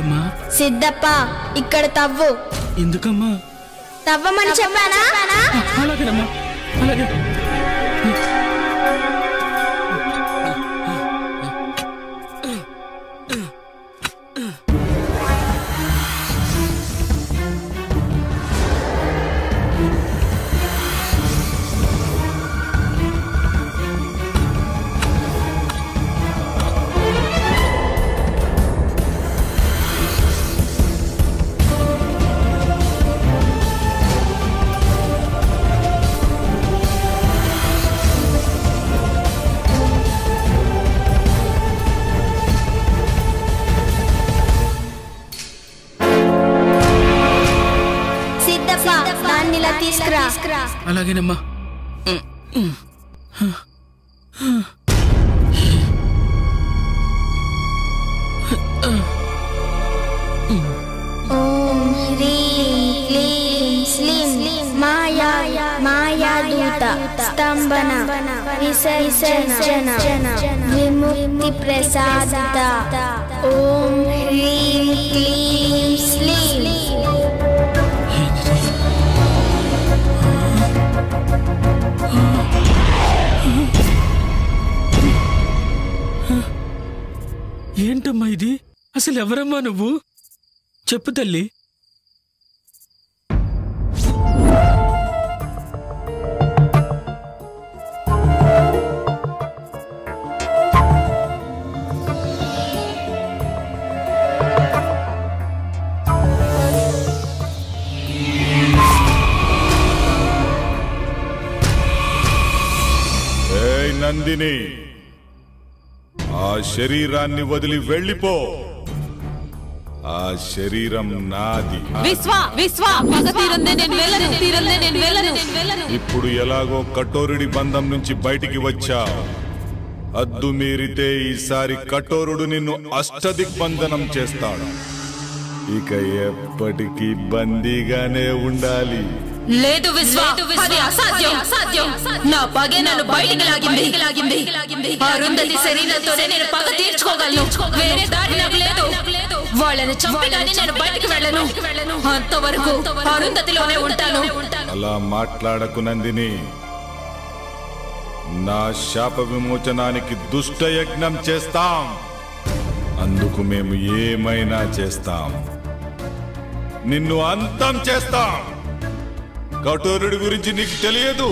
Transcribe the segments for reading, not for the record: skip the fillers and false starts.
ఏంటమ్మా? సిద్ధప్ప ఇక్కడ తవ్వు. ఎందుకమ్మా? తవ్వమని చెప్పానా? అలాగేనమ్మా, అలాగే. తీసుకురా. అలాగేనమ్మా. ఓం హ్రీం క్లీం శ్లీం మాయాదూత స్తంభన విసర్జన విముక్తి ప్రసాద. ఓం హ్రీం క్లీం శ్లీం. ఏంటమ్మా ఇది? అసలు ఎవరమ్మా నువ్వు? చెప్పు తల్లి. నందిని, ఆ శరీరాన్ని వదిలి వెళ్ళిపో. ఆ శరీరం నాది. ఇప్పుడు ఎలాగో కఠోరుడి బంధం నుంచి బయటికి వచ్చా. అద్దు మీరితే ఈసారి కఠోరుడు నిన్ను అష్టదిగ్బంధనం చేస్తాడు. ఇక ఎప్పటికీ బందీగానే ఉండాలి. లేదు విశ్వ, అది అసాధ్యం. నా పగే నన్ను బయటికి లాగింది. అరుంధతి శరీరంతోనే నేను పగ తీర్చుకోగలను. వేరే దారి నాకు లేదు. వాళ్ళని చంపి కానీ నేను బయటికి వెళ్ళను. అంతవరకు అరుంధతిలోనే ఉంటాను. అలా మాట్లాడకు నందిని. నా శాప విమోచనానికి దుష్ట యజ్ఞం చేస్తాం. అందుకు మేము ఏమైనా చేస్తాం. నిన్ను అంతం చేస్తాం. కఠోరుడి గురించి నీకు తెలియదు.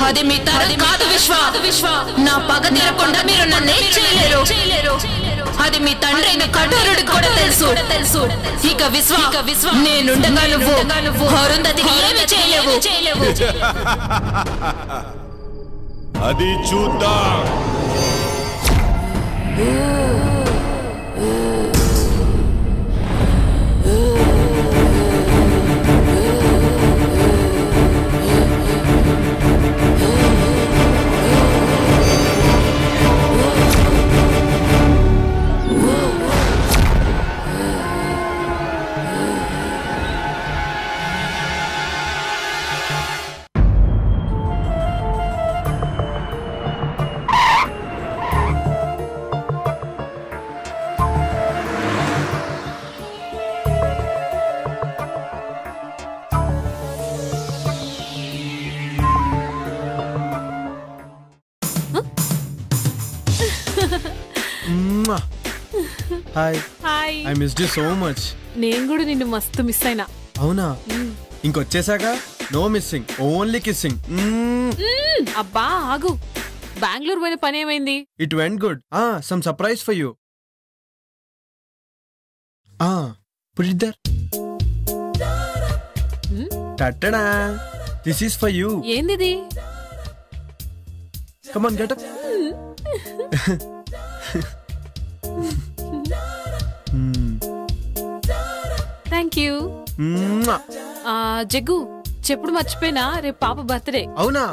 అది మీ తరం కాదు విశ్వ. నా పగ తీరకుండా మీరు నన్నేం చేయలేరు. అది మీ తండ్రైన కఠోరుడికి కూడా తెలుసు. ఇక విశ్వ నేనుండగా నువ్వు అరుంధతిని ఏమీ చేయలేవు. అది చూద్దాం. Hi. I missed you so much. నేను కూడా నిన్ను మస్తు మిస్ అయినా. అవునా? ఇంకొచ్చేసాక నో మిస్సింగ్, ఓన్లీ కిస్సింగ్. అబ్బా ఆగు, బెంగళూరు పోయిన పని ఏమైంది? It went good. Some surprise for you. Put it there. Tada, this is for you. ఏందిది? Come on, get up. Thank you. Jaggu, చెప్పుడు మర్చిపోయినా, రేపు పాప బర్త్డే. అవునా?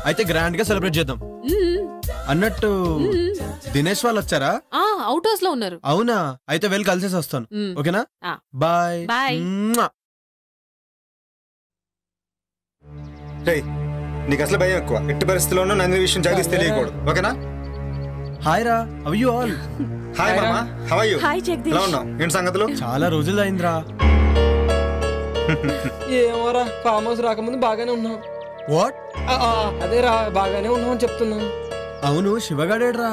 అయితే గ్రాండ్ గా సెలబ్రేట్ చేద్దాం. అన్నట్టు దినేష్ వాళ్ళు వచ్చారా? అవుట్ హౌస్ లో ఉన్నారు. అవునా? అయితే వెళ్ళి కలిసేసి వస్తాను. ఓకేనా? బాయ్. బాయ్. నీకు అసలు భయం ఎక్కువ. ఎట్టి పరిస్థితుల్లోనూ నందిని విషయం జగదీష్ తెలియకూడదు. ఓకేనా? హాయ్ రా, హౌ యు ఆల్? హాయ్ మామా, how are you? Hi Jagadish. ఎలా ఉన్నావు? ఏంటి సంగతులు? చాలా రోజులు అయిందిరా. ఏమోరా, ఫామ్ హౌస్ రాకముందు బాగానే ఉన్నాం. వాట్? అదేరా, బాగానే ఉన్నాం అని చెప్తున్నాను. అవును, శివగాడేడ్రా?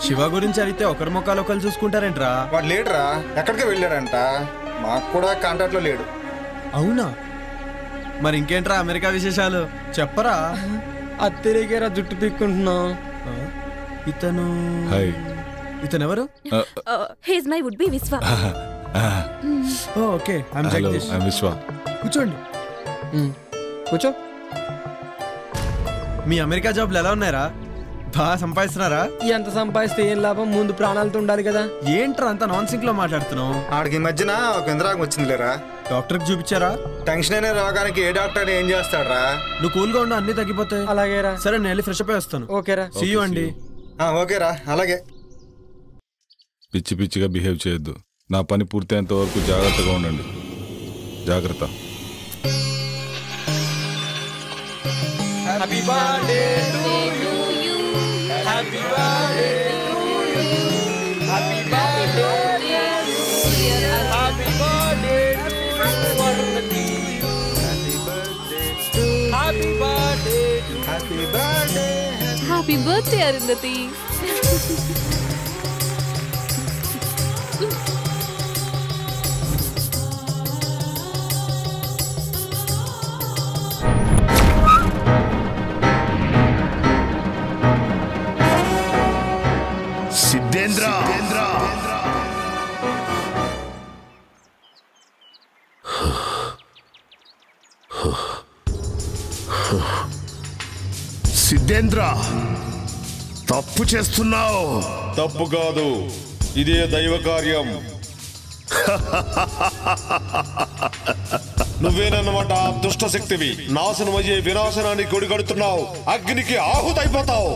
శివ గురించి అడిగితే ఒకరి మొక్కలు ఒకరు చూసుకుంటారేంట్రా? వాడు లేడురా, ఎక్కడికి వెళ్ళాడంట. మాకు కూడా కాంటాక్ట్ లో లేడు. అవునా? మరి ఇంకేంట్రా అమెరికా విశేషాలు చెప్పరా? అత్తిరిగేరా, జుట్టు పీక్కుంటున్నాం. ఇతను హాయ్. ఇతను ఎవరు? హీస్ మై వుడ్ బి విశ్వ. Okay, I'm hello, Jagadish. I'm విశ్వ. కూర్చోండి. కూర్చో. మీ అమెరికా జాబ్లు ఎలా ఉన్నాయరా? బాగా సంపాదిస్తున్నారా? ఎంత సంపాదిస్తే ఏం లాభం, ముందు ప్రాణాలతో ఉండాలి కదా. ఏంట్రా అంత నాన్ సింక్ లో మాట్లాడుతున్నావు? ఆడికి ఈ మధ్యన ఒక ఇంద్రాగం వచ్చింది లేరా. డాక్టర్కి చూపించారా? టెన్షన్ అనే రోగానికి ఏ డాక్టర్ ఏం చేస్తాడరా? నువ్వు కూల్గా ఉండు, అన్ని తగ్గిపోతాయి. అలాగేరా. సరే, నేను వెళ్ళి ఫ్రెష్ అప్ అయి వస్తాను. ఓకేరా. సీ యూ అండి. ఓకేరా, అలాగే. పిచ్చి పిచ్చిగా బిహేవ్ చేయొద్దు. నా పని పూర్తయ్యేంత వరకు జాగ్రత్తగా ఉండండి. జాగ్రత్త. Happy birthday to you. Happy birthday to you. Happy birthday to you. Happy birthday to you. Happy birthday to you. Happy birthday. Happy birthday Arundhati. Siddhendra, Siddhendra, తప్పు చేస్తున్నావు. తప్పు కాదు, ఇదే దైవ కార్యం. నువ్వేనన్నమాట దుష్ట శక్తివి. నాశనమయ్యే వినాశనాన్ని కొడిగడుతున్నావు. అగ్నికి ఆహుతైపోతావు.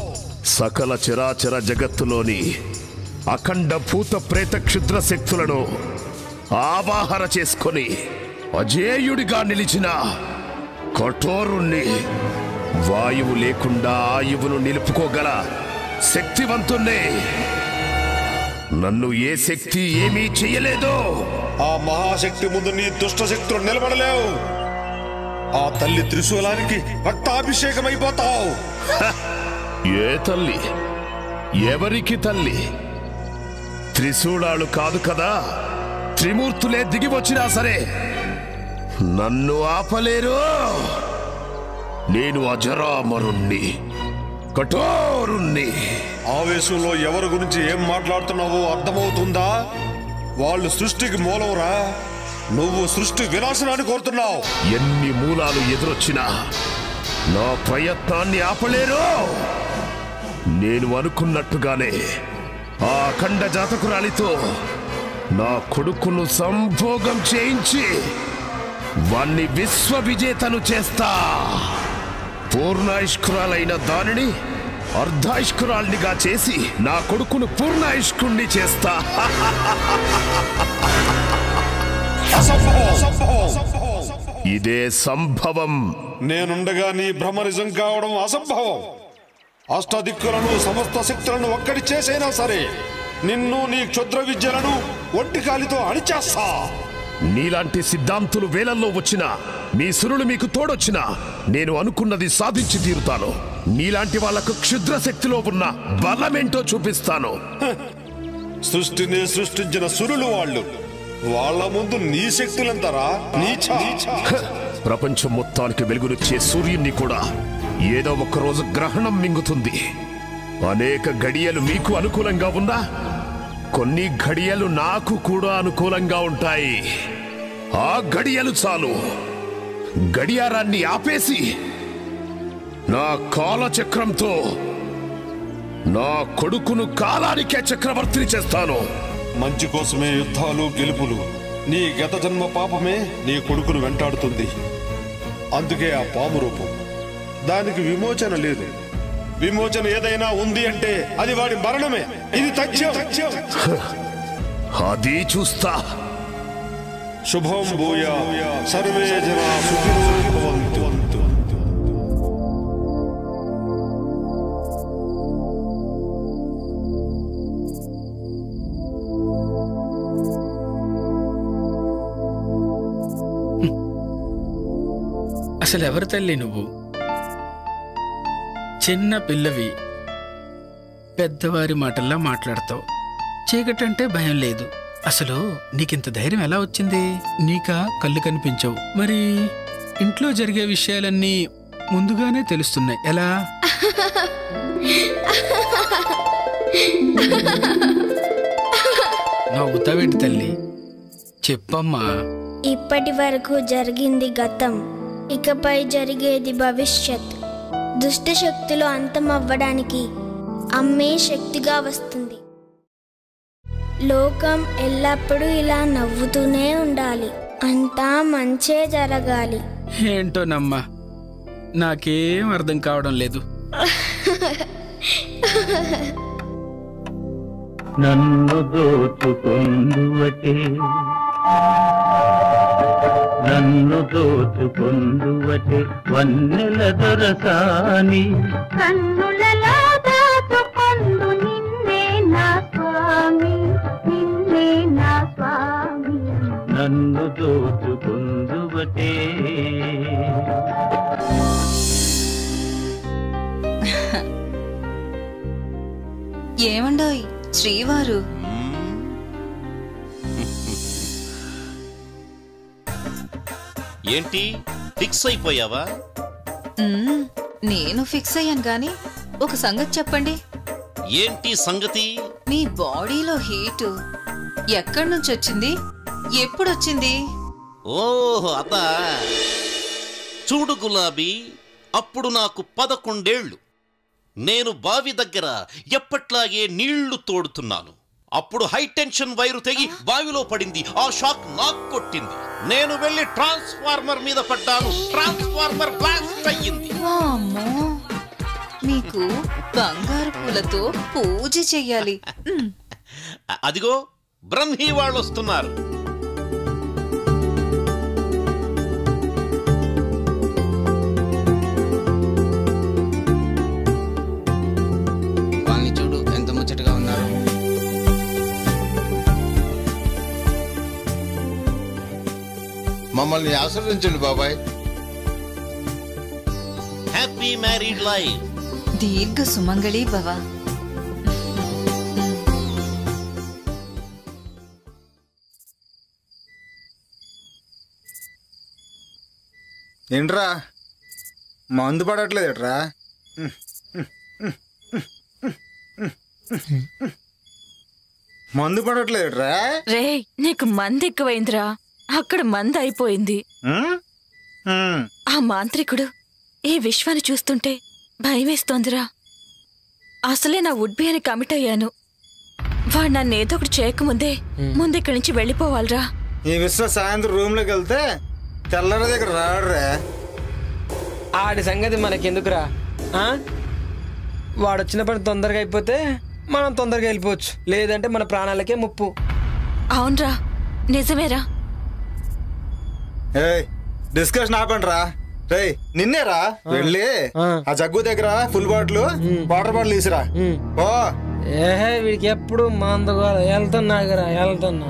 సకల చరాచర జగత్తులోని అఖండ భూత ప్రేత క్షుద్ర శక్తులను ఆవాహన చేసుకొని అజేయుడిగా నిలిచిన కఠోరుణ్ణి, వాయువు లేకుండా ఆయువును నిలుపుకోగల శక్తివంతుణ్ణి. నన్ను ఏ శక్తి ఏమీ చెయ్యలేదు. ఆ మహాశక్తి ముందు నీ దుష్ట శక్తులు నిలబడలేవు. ఆ తల్లి త్రిశూలానికి రక్తాభిషేకమైపోతావు. ఏ తల్లి? ఎవరికి తల్లి? త్రిశూలాలు కాదు కదా, త్రిమూర్తులే దిగి వచ్చినా సరే నన్ను ఆపలేరు. నేను అజరామరుణ్ణి, కఠోరుణ్ణి. ఆవేశంలో ఎవరి గురించి ఏం మాట్లాడుతున్నావో అర్థమవుతుందా? వాళ్ళు సృష్టికి మూలంరా. నువ్వు సృష్టి వినాశనాన్ని కోరుతున్నావు. ఎన్ని మూలాలు ఎదురొచ్చినా నా ప్రయత్నాన్ని ఆపలేరు. నేను అనుకున్నట్టుగానే ఆ అఖండ జాతకురాలితో నా కొడుకును సంభోగం చేయించి వాణ్ణి విశ్వ విజేతను చేస్తా. పూర్ణాయుష్కురాలైన దానిని అర్ధాయుష్కురాల్నిగా చేసి నా కొడుకును పూర్ణాయుష్కుణ్ణి చేస్తా. ఇదే సంభవం. నేనుండగా నీ భ్రమ నిజం కావడం అసంభవం. అష్టదిక్కులను సమస్త శక్తులను ఒక్కడి చేసైనా సరే నిన్ను నీ క్షుద్ర విద్యలను ఒంటికాలితో అణిచేస్తా. నీలాంటి సిద్ధాంతులు వేలల్లో వచ్చినా, మీ సురులు మీకు తోడొచ్చినా నేను అనుకున్నది సాధించి తీరుతాను. నీలాంటి వాళ్లకు క్షుద్ర శక్తిలో ఉన్న బలమేంటో చూపిస్తాను. సృష్టిని సృష్టించిన సురులు వాళ్ళు. వాళ్ళ ముందు నీ శక్తులంతరా? ప్రపంచం మొత్తానికి వెలుగునిచ్చే సూర్యున్ని కూడా ఏదో ఒక రోజు గ్రహణం మింగుతుంది. అనేక గడియలు మీకు అనుకూలంగా ఉన్నా కొన్ని గడియలు నాకు కూడా అనుకూలంగా ఉంటాయి. ఆ గడియలు చాలు. గడియారాన్ని ఆపేసి నా కాలచక్రంతో నా కొడుకును కాలానికే చక్రవర్తిని చేస్తాను. మంచి కోసమే యుద్ధాలు, గెలుపులు. నీ గత జన్మ పాపమే నీ కొడుకును వెంటాడుతుంది. అందుకే ఆ పాము రూపం. దానికి విమోచన లేదు. విమోచన ఏదైనా ఉంది అంటే అది వాడి మరణమే. ఇది తథ్యం. అది చూస్తా. శుభం భూయా సర్వే జనా సుఖినో భవంతు. అసలు ఎవరు తల్లి నువ్వు? చిన్న పిల్లవి, పెద్దవారి మాటల్లా మాట్లాడతావు. చీకటంటే భయం లేదు. అసలు నీకింత ధైర్యం ఎలా వచ్చింది? నీకా కళ్ళు కనిపించవు, మరి ఇంట్లో జరిగే విషయాలన్నీ ముందుగానే తెలుస్తున్నాయి. ఎలా? నవ్వుతావేంటి తల్లి? చెప్పమ్మా. ఇప్పటి వరకు జరిగింది గతం, ఇకపై జరిగేది భవిష్యత్. దుష్ట శక్తులు అంతమవ్వడానికి అమ్మే శక్తిగా వస్తుంది. లోకం ఎల్లప్పుడూ ఇలా నవ్వుతూనే ఉండాలి. అంతా మంచే జరగాలి. ఏంటోనమ్మా, నాకేం అర్థం కావడం లేదు. నన్ను దోచుకొందువటే, నన్ను దోచుకొందువటే వన్నెల దొరసాని, కన్నులలో దాచుకొందు నిన్నే నా స్వామి, నిన్నే నా స్వామి. నన్ను దోచుకొందువటే. ఏమండోయ్ శ్రీవారు? ఏంటి ఫిక్స్ అయిపోయావా? నేను ఫిక్స్ అయ్యాను గాని ఒక సంగతి చెప్పండి. ఏంటి సంగతి? మీ బాడీలో హీటు ఎక్కడి నుంచి వచ్చింది, ఎప్పుడొచ్చింది? ఓహో అదా. చూడు గులాబీ, అప్పుడు నాకు 11 ఏళ్ళు. నేను బావి దగ్గర ఎప్పట్లాగే నీళ్లు తోడుతున్నాను. అప్పుడు హై టెన్షన్ వైరు తెగి బావిలో పడింది. ఆ షాక్ నాకు కొట్టింది. నేను వెళ్ళి ట్రాన్స్ఫార్మర్ మీద పడ్డాను. ట్రాన్స్ఫార్మర్ బ్లాస్ట్ అయ్యింది. అమ్మో, మీకు బంగారు పూలతో పూజ చెయ్యాలి. అదిగో బ్రహ్మీ వాళ్ళు వస్తున్నారు. వాళ్ళని చూడు ఎంత ముచ్చటగా ఉన్నారు. మమ్మల్ని ఆశీర్వదించండి బాబాయ్. Happy married life. దీర్ఘ సుమంగళి భవ. ఏంట్రా మందు పడట్లేదట్రా? మందు పడట్లేదట్రా? రే, నీకు మంది ఎక్కువైందిరా. అక్కడ మంది అయిపోయింది. ఆ మాంత్రికుడు ఈ విశ్వాన్ని చూస్తుంటే భయమేస్తోందిరా. అసలే నా వుడ్ బి అని కమిట్ అయ్యాను. వాడు నన్ను ఏదో ఒకటి చేయకముందే ముందిక్కడి నుంచి వెళ్ళిపోవాలిరా. ఈ విశ్వ సాయంత్రం రూమ్లోకి వెళ్తే తెల్లర దగ్గర రాడురా. ఆడి సంగతి మనకెందుకురా? వాడు వచ్చిన పని తొందరగా అయిపోతే మనం తొందరగా వెళ్ళిపోవచ్చు, లేదంటే మన ప్రాణాలకే ముప్పు. అవునరా, నిజమేరా. డిస్కషన్ ఆపండి రా. రే నిన్నేరా వెళ్ళి ఆ జగ్గు దగ్గర ఫుల్ బాటిల్ వాటర్ బాటిల్ తీసిరా. ఓ ఏహే, వీడికి ఎప్పుడు మందుగోల. వెళ్తున్నాగరా, వెళ్తున్నా.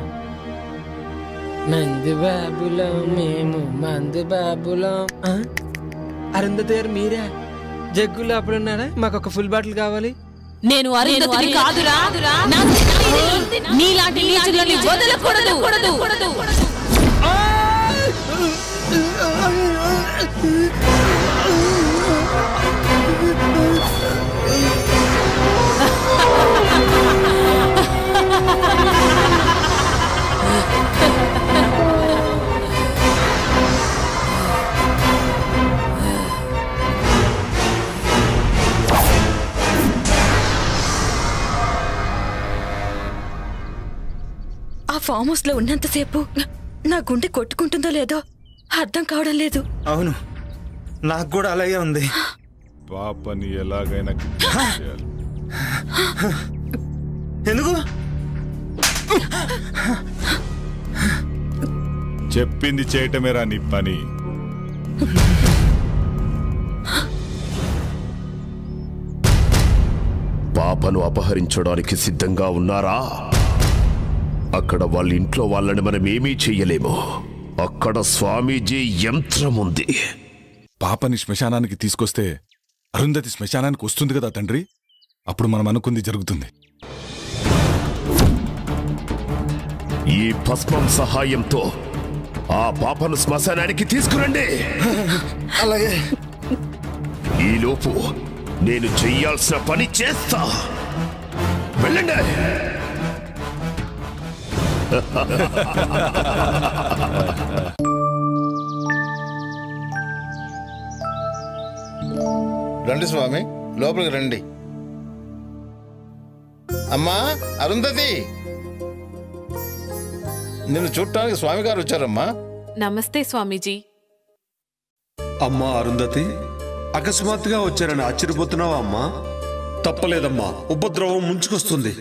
మంది బాబులో మేము, మంది బాబులో. అరుంధతేరు మీరే? జగ్గులో అప్పుడున్నారా? మాకు ఒక ఫుల్ బాటిల్ కావాలి. నేను అరుంధతిని కాదురా. నీలాంటి నీచులని వదలకూడదు. ఆ ఫామ్ హౌస్ లో ఉన్నంతసేపు నా గుండె కొట్టుకుంటుందో లేదో అర్థం కావడం లేదు. అవును, నాకు కూడా అలాగే ఉంది. పాపని ఎలాగైనా ఎందుకు చెప్పింది చేయటమేరా నీ పని. పాపను అపహరించడానికి సిద్ధంగా ఉన్నారా? అక్కడ వాళ్ళ ఇంట్లో వాళ్ళని మనం ఏమీ చెయ్యలేము. అక్కడ స్వామీజీ యంత్రం ఉంది. పాపని శ్మశానానికి తీసుకొస్తే అరుంధతి శ్మశానానికి వస్తుంది కదా తండ్రి. అప్పుడు మనం అనుకుంది జరుగుతుంది. ఈ భస్మం సహాయంతో ఆ పాపను శ్మశానానికి తీసుకురండి. అలాగే. ఈలోపు నేను చెయ్యాల్సిన పని చేస్తా. వెళ్ళండి. రండి స్వామి, లోపలికి రండి. అమ్మా అరుంధతి, నిన్ను చూడటానికి స్వామి గారు వచ్చారమ్మా. నమస్తే స్వామీజీ. అమ్మా అరుంధతి, అకస్మాత్తుగా వచ్చారని ఆశ్చర్యపోతున్నావా అమ్మా? తప్పలేదమ్మా, ఉపద్రవం ముంచుకొస్తుంది.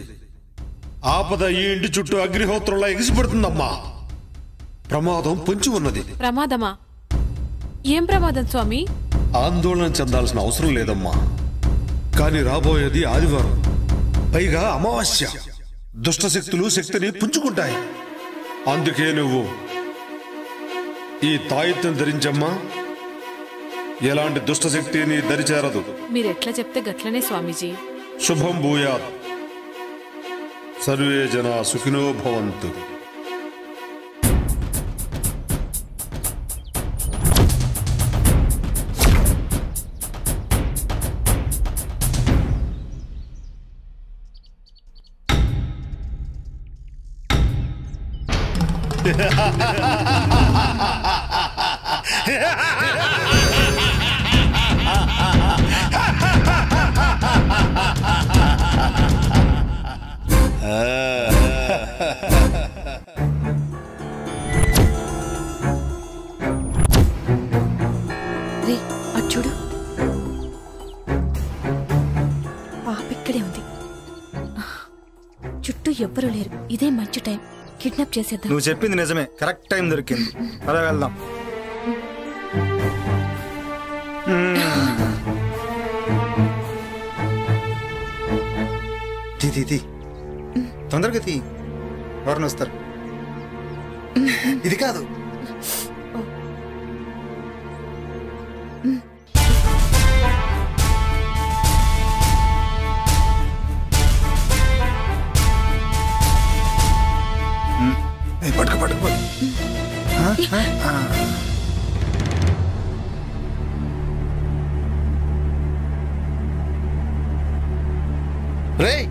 ఆపద ఈ ఇంటి చుట్టూ అగ్నిహోత్రంలా ఎగిసిపడుతుందమ్మా. ప్రమాదం పొంచి ఉన్నది. ప్రమాదమా? ఏం ప్రమాదం స్వామి? ఆందోళన చెందాల్సిన అవసరం లేదమ్మా. కానీ రాబోయేది ఆదివారం, పైగా అమావాస్య. దుష్టశక్తులు శక్తిని పుంజుకుంటాయి. అందుకే నువ్వు ఈ తాయెత్తును ధరించమ్మా. ఎలాంటి దుష్టశక్తి నీ దరిచేరదు. మీరెట్లా చెప్తే గట్లనే స్వామీజీ. శుభం భూయాత్. సర్వే జనా సుఖినో భవంతు. రే అటు చూడు, పాప ఇక్కడే ఉంది. చుట్టూ ఎవ్వరూ లేరు. ఇదే మంచి టైం, కిడ్నాప్ చేసేద్దాం. నువ్వు చెప్పింది నిజమే, కరెక్ట్ టైం దొరికింది. అలా వెళ్దాం. తీ తొందరగా తీ, ఎవరిని వస్తారు. ఇది కాదు. పట్టుకు పట్టుకు. రేయ్,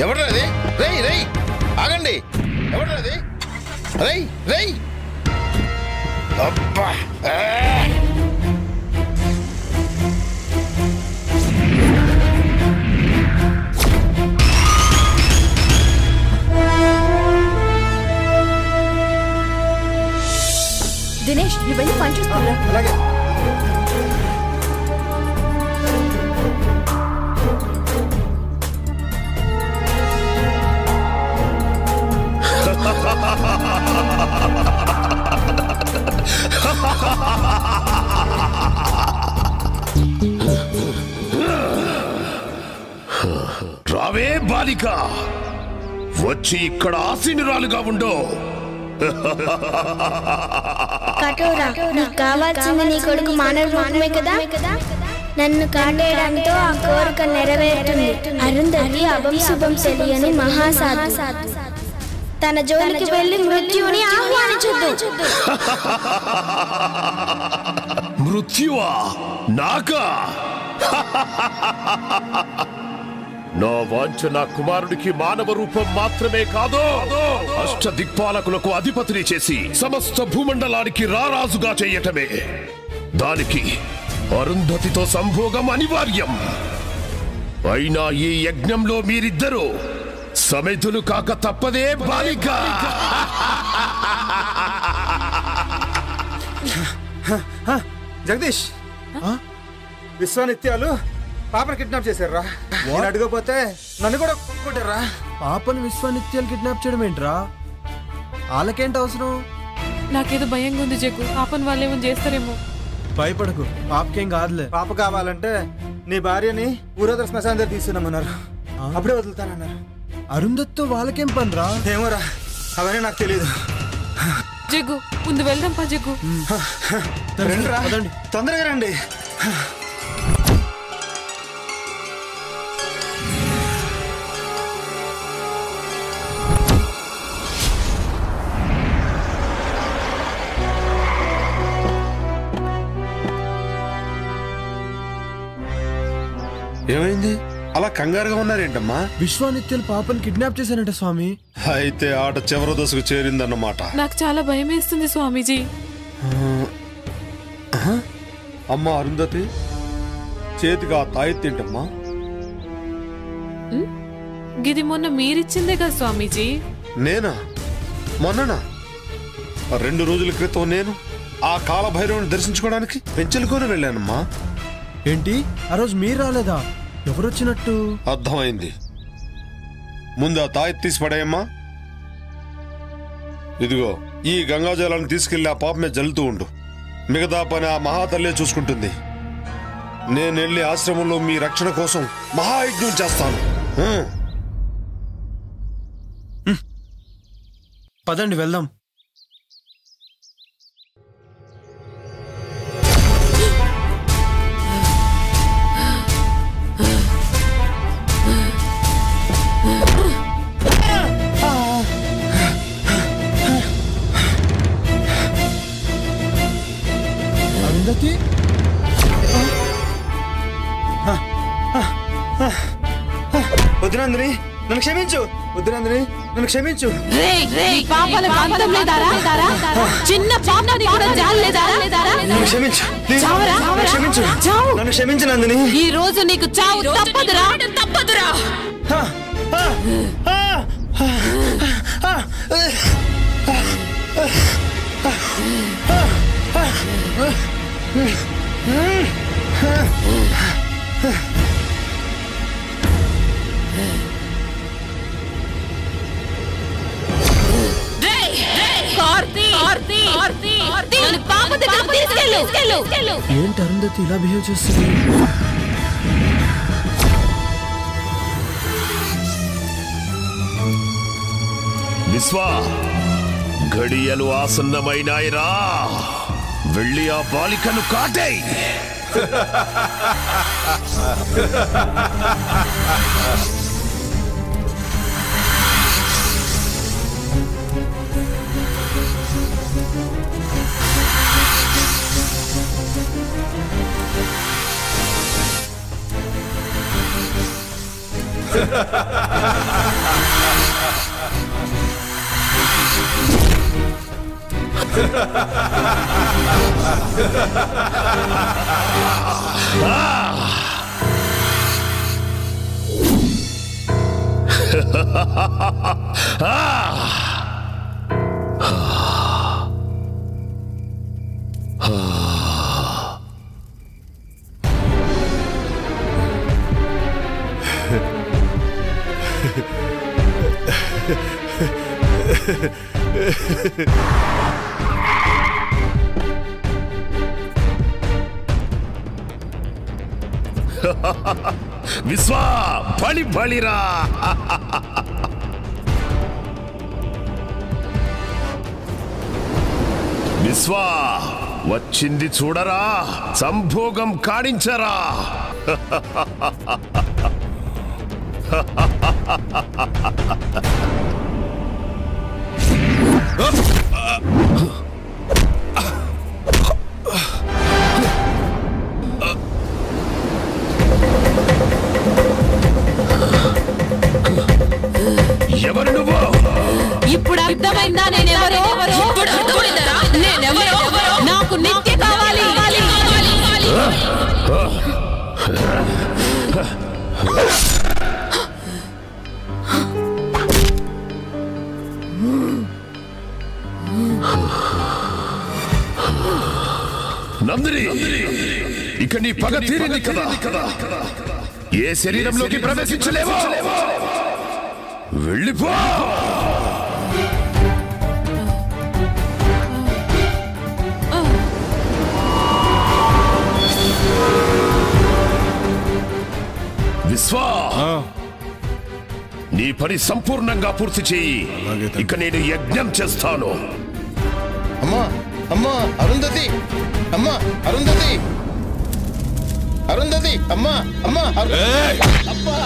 ఎవడ్రాది? రేయ్ రేయ్, ఆగండి. ఎవడ్రాది? రేయ్ రేయ్. అబ్బా. దినేష్, నువ్వు వెళ్ళి పని చూస్తున్నా. అలాగే. రావే బాలిక, వచ్చి ఇక్కడ ఆసీనురాలుగా ఉండో. కఠోరా, నీకు కావాల్సింది నీ కొడుకు మానవ రూపమే కదా. నన్ను కాటేయడంతో ఆ కోరిక నెరవేరుతుంది. అరుంధతి అభం శుభం తెలియని మహాసాధు. తన జోలికి వెళ్లి మృత్యువుని ఆహ్వానించొద్దు. మృత్యువా? నాకా? నా వాంఛ నా కుమారుడికి మానవ రూపం మాత్రమే కాదు, అష్ట దిక్పాలకులకు అధిపతిని చేసి సమస్త భూమండలానికి రారాజుగా చెయ్యటమే. దానికి అరుంధతితో సంభోగం అనివార్యం. అయినా ఈ యజ్ఞంలో మీరిద్దరూ సమితులు కాక తప్పదే బాలిక. జగదీష్, విశ్వానిత్యాలు పాపను కిడ్నాప్ చేశారా? నేను అడగపోతే నన్ను కూడా కొట్టారా? పాపను విశ్వానిత్యాలు కిడ్నాప్ చేయడం ఏంట్రా? వాళ్ళకేంటి అవసరం? నాకేదో భయంగా ఉంది జగ్గు. పాపను వాళ్ళేమో చేస్తారేమో. భయపడకు, పాపకేం కాదులే. పాప కావాలంటే నీ భార్యని ఊరదర శ్మశానం దగ్గర తీసుకున్నామన్నారు. అప్పుడే వదులుతానన్నారు. అరుంధత్తో వాళ్ళకేం పనిరా? ఏమోరా, అవన్నీ నాకు తెలియదు. జగ్గు ముందు వెళ్దాం పా జగ్గు. తొందరగా రండి. ఏమైంది అలా కంగారుగా ఉన్నారేంటమ్మా? విశ్వానిత్యులు పాపని కిడ్నాప్ చేశానంట స్వామి. అయితే ఆట చివరి దశకు చేరిందన్నమాట. నాకు చాలా భయం వేస్తుంది స్వామీజీ. అమ్మా అరుంధతి, చేతికి ఆ తాయెత్తేంటమ్మా? గిది మొన్న మీరిచ్చిందే కదా స్వామీజీ. నేనా? మొన్ననా? 2 రోజుల క్రితం నేను ఆ కాలభైరవుని దర్శించుకోవడానికి పెంచెలుకొని వెళ్ళానమ్మా. ఏంటి ఆ రోజు మీరు రాలేదా? ఎవరొచ్చినట్టు? అర్థమైంది. ముందు ఆ తాయెత్తు తీసి పడేయమ్మా. ఇదిగో ఈ గంగాజలాన్ని తీసుకెళ్లి ఆ పాప మీద జల్లుతూ ఉండు. మిగతా పని ఆ మహాతల్లే చూసుకుంటుంది. నేను వెళ్ళి ఆశ్రమంలో మీ రక్షణ కోసం మహాయజ్ఞం చేస్తాను. పదండి వెళ్దాం. అరుంధతి, వద్దునందిని నన్ను క్షమించు. వద్దునందిని నన్ను క్షమించు. చిన్న పాపని కూడా జాలేదారా? నన్ను క్షమించు, క్షమించు, నన్ను క్షమించు నందిని. ఈ రోజు నీకు చావు తప్పదురా. ఏంటి అరుంధతి ఇలా బిహేవ్ చేస్తుంది? విశ్వ, గడియలు ఆసన్నమైనాయిరా. వెళ్ళి ఆ బాలికను కాటేయ్. విశ్వ, బలి బలిరా. విశ్వ, వచ్చింది చూడరా. సంభోగం కాడించరా. ఎవరు నువ్వు? ఇప్పుడు అర్థమైందా నేనెవరో? ఇప్పుడు అర్థమైందా నేనెవరో? నాకు నిత్య కావాలి. నందిని, ఇక నీ పగ తీరింది కదా. ఏ శరీరంలోకి ప్రవేశించలేవో. వెళ్ళిపో. విశ్వ, నీ పని సంపూర్ణంగా పూర్తి చేయి. ఇక నేను యజ్ఞం చేస్తాను. అమ్మా అమ్మా అరుంధతి అమ్మా అరుంధతి అరుంధతి అమ్మా అమ్మా అబ్బా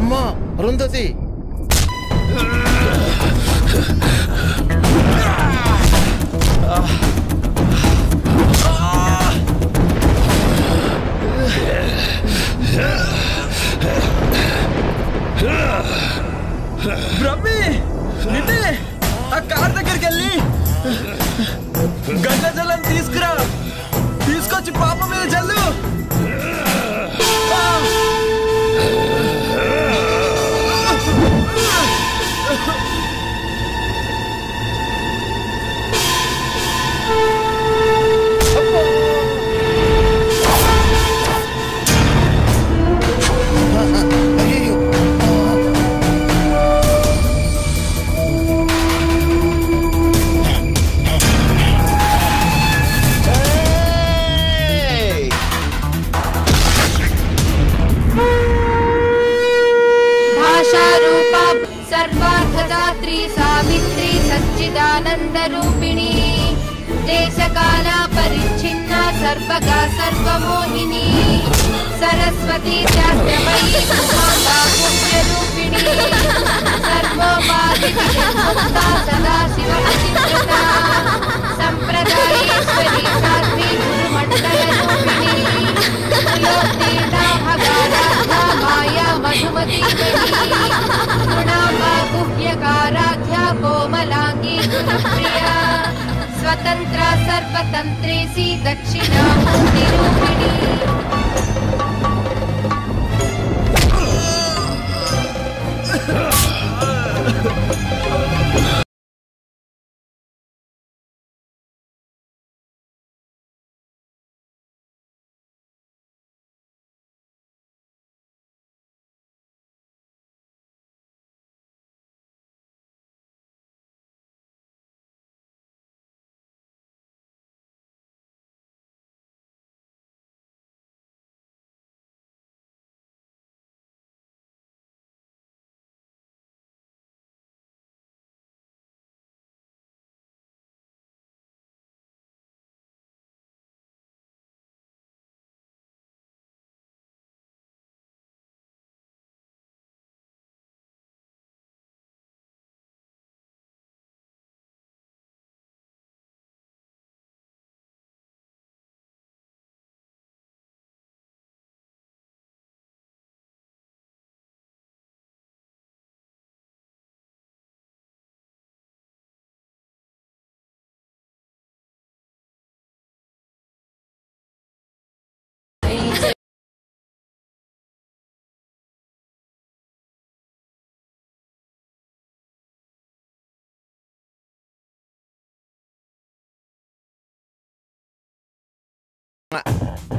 అమ్మా అరుంధతి బ్రహ్మి నిన్నే ఆ కార్ దగ్గరికి వెళ్ళి గంగ జలం తీసుకురా, తీసుకొచ్చి పాప మీద జల్లు. सर्वार्थदात्री सावित्री सच्चिदानन्दरूपिणी देशकाला परिच्छिन्ना सर्वगा सर्वमोहिनी सरस्वती चात्रमयी माता पुण्यरूपिणी सर्वोपाधिमुक्ता सदा शिवचित्रता सम्प्रदायेश्वरी साध्वी गुरुमण्डलरूपिणी योक्तीर्णा भगाराध्या माया मधुमती गुह्यकाराध्या कोमलांगी गुरुप्रिया स्वतंत्रा सर्वतंत्रेसी दक्षिणामूर्तिरूपिणी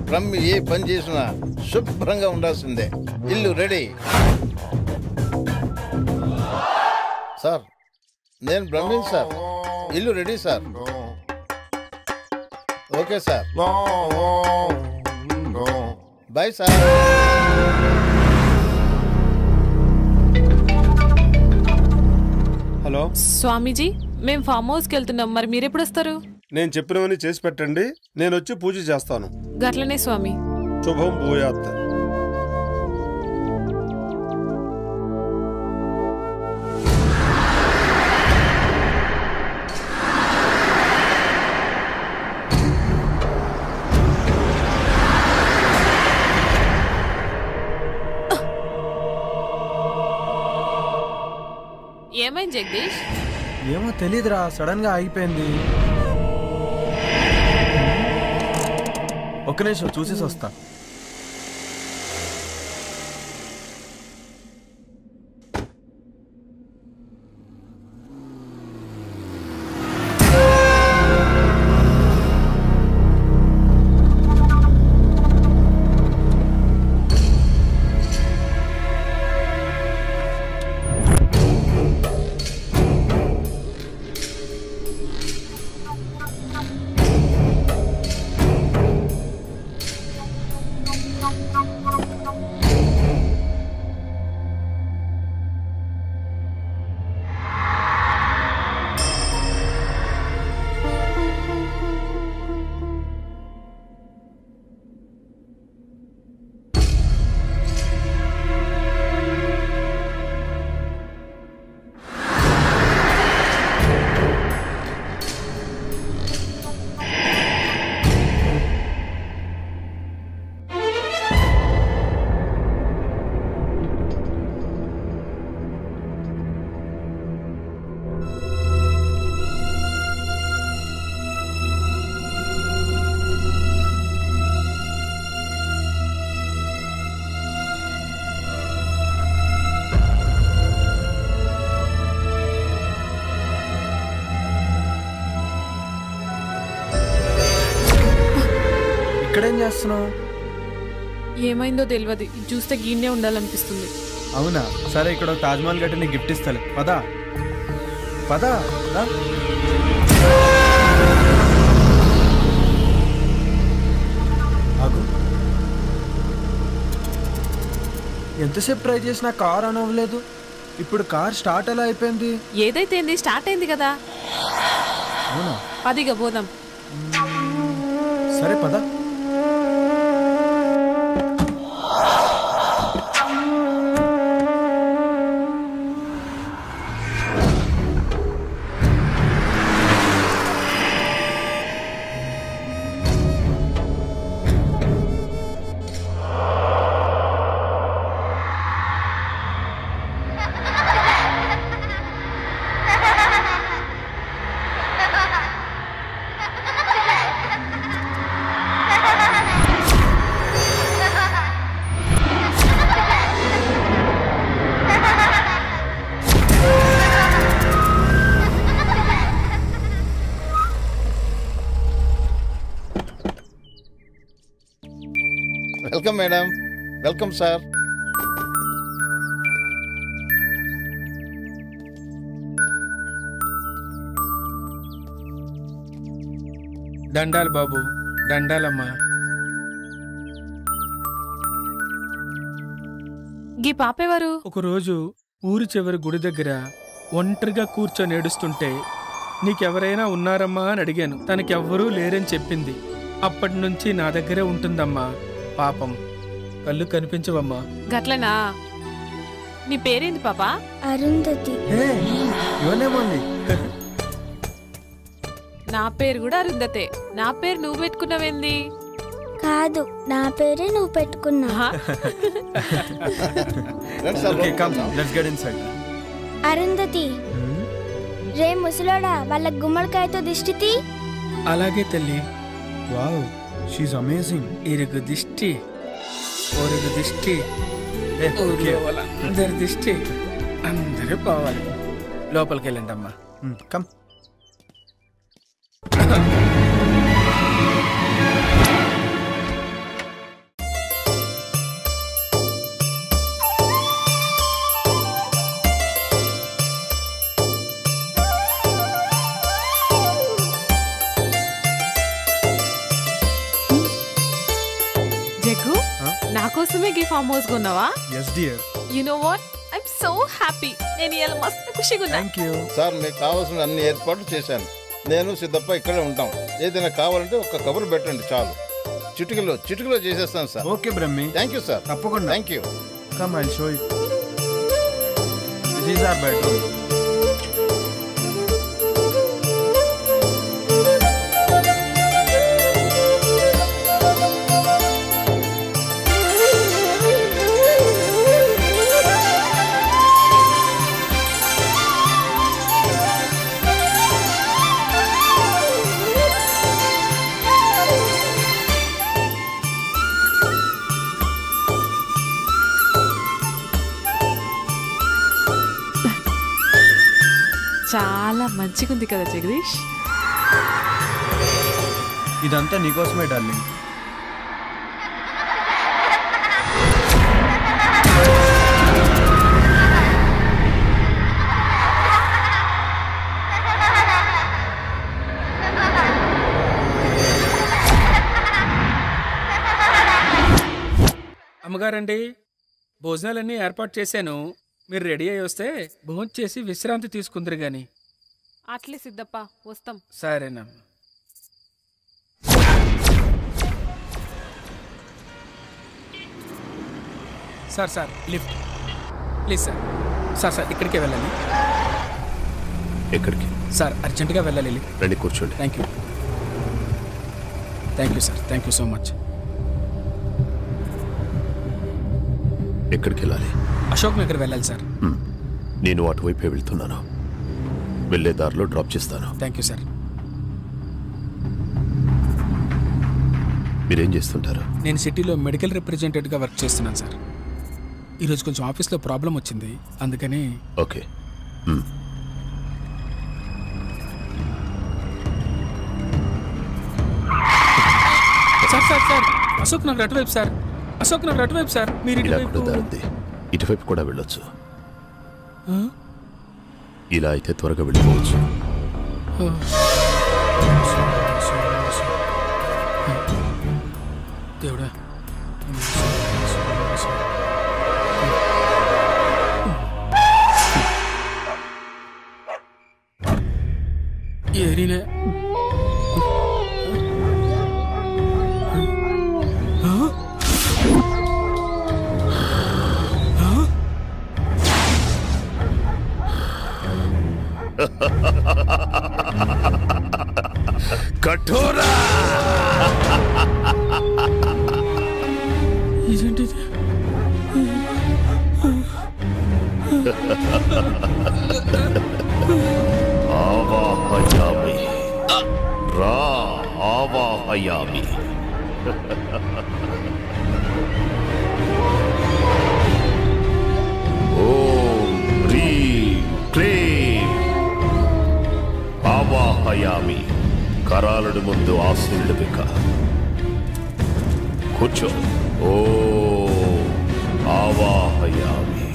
బ్రహ్మి ఏ పని చేసినా శుభ్రంగా ఉండాల్సిందే. ఇల్లు రెడీ. సార్ నేను బ్రహ్మిన్ సార్. ఇల్లు ready sir. Okay sir. Bye sir. Hello Swamiji, మేము ఫామ్ హౌస్కి వెళ్తున్నాం. మరి మీరెప్పుడు వస్తారు? నేను చెప్పినవన్నీ చేసి పెట్టండి, నేను వచ్చి పూజ చేస్తాను. గట్లనే స్వామి. శుభం భూయాత్. ఏమైంది జగదీష్? ఏమో తెలీదురా, సడన్ గా ఆగిపోయింది. ఒక్క నిమిషం చూసేసి వస్తా. ఇక్కడేం చేస్తున్నావు? ఏమైందో తెలియదు, ఇది చూస్తే గీనే ఉండాలనిపిస్తుంది. అవునా? సరే, ఇక్కడ తాజ్మహల్ గట్టి నీకు గిఫ్ట్ ఇస్తాలే. పదా పదా. ఆగు. ఎంతసేపు ట్రై చేసినా కార్ ఆన్ అవ్వలేదు. ఇప్పుడు కార్ స్టార్ట్ ఎలా అయిపోయింది? ఏదైతే స్టార్ట్ అయింది కదా. అవునా? పదిగా పోదాం. సరే పదా. Welcome madam. Welcome sir. దండాలు బాబు, దండాలమ్మా. గీ పాపేవారు? ఒకరోజు ఊరి చివరి గుడి దగ్గర ఒంటరిగా కూర్చొని ఏడుస్తుంటే నీకెవరైనా ఉన్నారమ్మా అని అడిగాను. తనకెవ్వరూ లేరని చెప్పింది. అప్పటి నుంచి నా దగ్గరే ఉంటుందమ్మా. పాపం, కళ్ళు కనిపించవమ్మా. గట్లనా? నీ పేరేంది పాపా? అరుంధతి. నా పేరు కూడా అరుంధతే. నా పేరు నువ్వు పెట్టుకున్నావేంది? కాదు, నా పేరే నువ్వు పెట్టుకున్నా. అరుంధతి, రే ముసలోడా, వాళ్ళ గుమ్మడికాయతో దిష్టి. అలాగే తల్లి. Wow, she's amazing. ఇరుగు దిష్టి, ఒరుగు దిష్టి, అందరి దిష్టి అందరూ పోవాలి. లోపలికి వెళ్ళండి అమ్మా. కమ్. ఫామ్ హౌస్ కొన్నావా? Yes dear. You know what, I'm so happy. నేను ఇలా మస్తు ఖుషిగా ఉన్నా. సార్ మీకు కావాల్సిన అన్ని ఏర్పాట్లు చేశాను. నేను సిద్ధప్ప ఇక్కడే ఉంటాం. ఏదైనా కావాలంటే ఒక్క కబురు పెట్టండి చాలు. చిటికలో చేసేస్తాను sir. Okay Brahmi. Thank you sir. తప్పకుండా. Thank you. Come I'll show you. This is our bedroom. చాలా మంచిగా ఉంది కదా జగదీష్. ఇదంతా నీకోసమే డార్లింగ్. అమ్మగారండి, భోజనాలన్నీ ఏర్పాటు చేశాను. మీరు రెడీ అయ్యి వస్తే భోజనం చేసి విశ్రాంతి తీసుకుందరు గాని. అట్లే సిద్ధప్ప, వస్తాం. సరేనమ్మా. Sir lift please sir. Sir ఇక్కడికే వెళ్ళాలి. ఎక్కడికి సార్? అర్జెంటుగా వెళ్ళాలి. రండి కూర్చోండి. Thank you sir. Thank you so much. ఎక్కడికి వెళ్ళాలి? అశోక్ నగర్ వెళ్ళాలి సార్. నేను అటువైపే వెళ్తున్నాను. వెళ్ళే దారిలో డ్రాప్ చేస్తాను. Thank you sir. మీరేం చేస్తుంటారు? నేను సిటీలో మెడికల్ రిప్రజెంటేటివ్గా వర్క్ చేస్తున్నాను సార్. ఈరోజు కొంచెం ఆఫీస్లో ప్రాబ్లం వచ్చింది, అందుకని. ఓకే. సార్ అశోక్ నగర్ అటువైపు సార్. అశోక్ నగర్ అటువైపు సార్. మీరు ఇటువైపు కూడా వెళ్ళొచ్చు. ఇలా అయితే త్వరగా వెళ్ళిపోవచ్చు. దేవుడా, ఏరినే కఠోరా ఇదేంటి? ఆవాహయామి రా ఆవాహయామి. ఓం హ్రీం క్లీం ఆవాహయామి. కరాలుడు ముందు ఆశీనుడు బిక కూర్చో. ఓ ఆవాహయామి.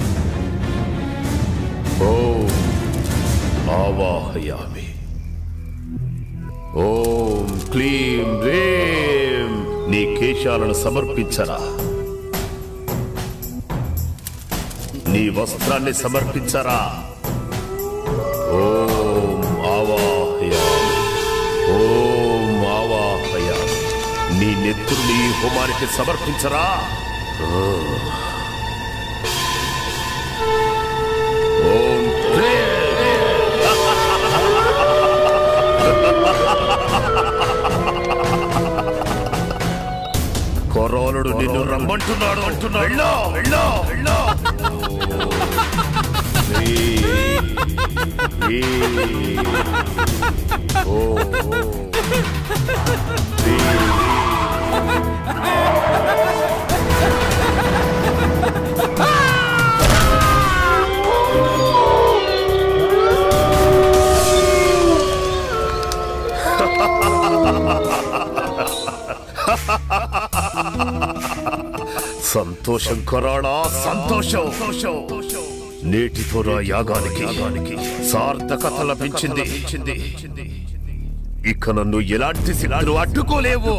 ఓ ఆవాహయామి. ఓం క్లీం రేం. నీ కేశాలను సమర్పించరా. నీ వస్త్రాన్ని సమర్పించరా. ఓం ఆవాహయామి. ఓం ఆవాహయామి. నీ నెత్తుర్ని హోమానికి సమర్పించరా. ఓం కొరోలుడు నిన్ను రమ్మంటున్నాడు అంటున్నాడు. సంతోషం కొరాడా, సంతోషం. నేటితో నా యాగానికి సార్థకత లభించింది. ఇక నన్ను ఎలాంటి సిలాలు అడ్డుకోలేవు.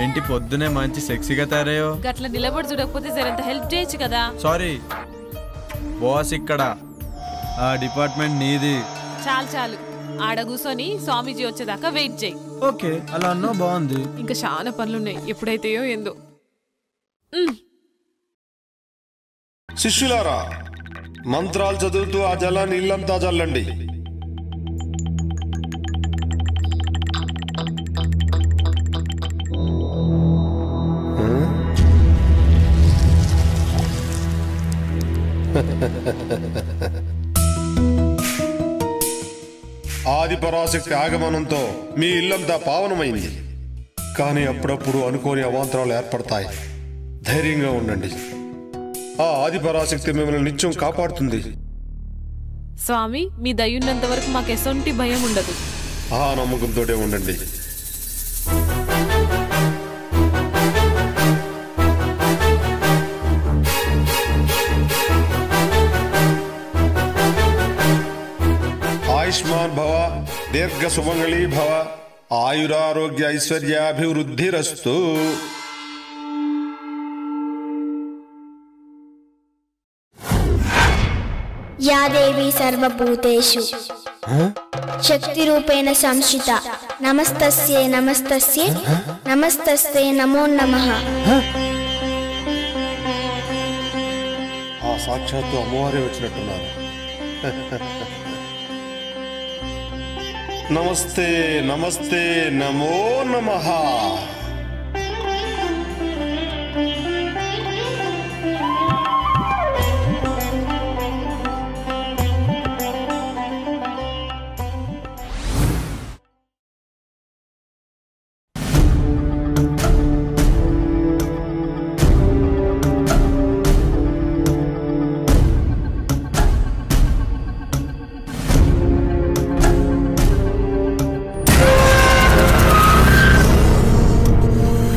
ఏంటి పొద్దునే మంచి సెక్సీగా తయారయ్యో. గట్ల నిలబడి చూడకపోతే జరంత హెల్ప్ చేయొచ్చు కదా. సారీ బాస్, ఇక్కడ ఆ డిపార్ట్మెంట్ నీది. చాలు చాలు, ఆడ కూర్చొని స్వామీజీ వచ్చేదాకా వెయిట్ చేయి. ఓకే, అలా అన్నా బాగుంది. ఇంకా చాలా పనులున్నాయి, ఎప్పుడైతేయో ఏందో. శిష్యులారా, మంత్రాలు చదువుతూ ఆ జలాన్ని ఇల్లంతా చల్లండి. ఆది పరాశక్తి ఆగమనంతో మీ ఇల్లంతా పావనమైంది. కానీ అప్పుడప్పుడు అనుకోని అవాంతరాలు ఏర్పడతాయి. ధైర్యంగా ఉండండి. ఆ ఆది పరాశక్తి మిమ్మల్ని నిత్యం కాపాడుతుంది. స్వామి, మీ దయ్యున్నంత వరకు మాకు ఎసొంటి భయం ఉండదు. ఆ నమ్మకంతోనే ఉండండి. ఆయుష్మాన్ భవ, దీర్ఘ సుమంగళీ భవ, ఆయురారోగ్య ఐశ్వర్యాభివృద్ధిరస్తు. యా దేవి సర్వభూతేషు శక్తి రూపేణ సంస్థిత నమస్తస్యే నమస్తస్యే నమస్తస్యే నమో నమః. ఆ సాక్షాత్తు అమ్మవారే వచ్చినట్టున్నారు. నమస్తే నమస్తే నమో నమః.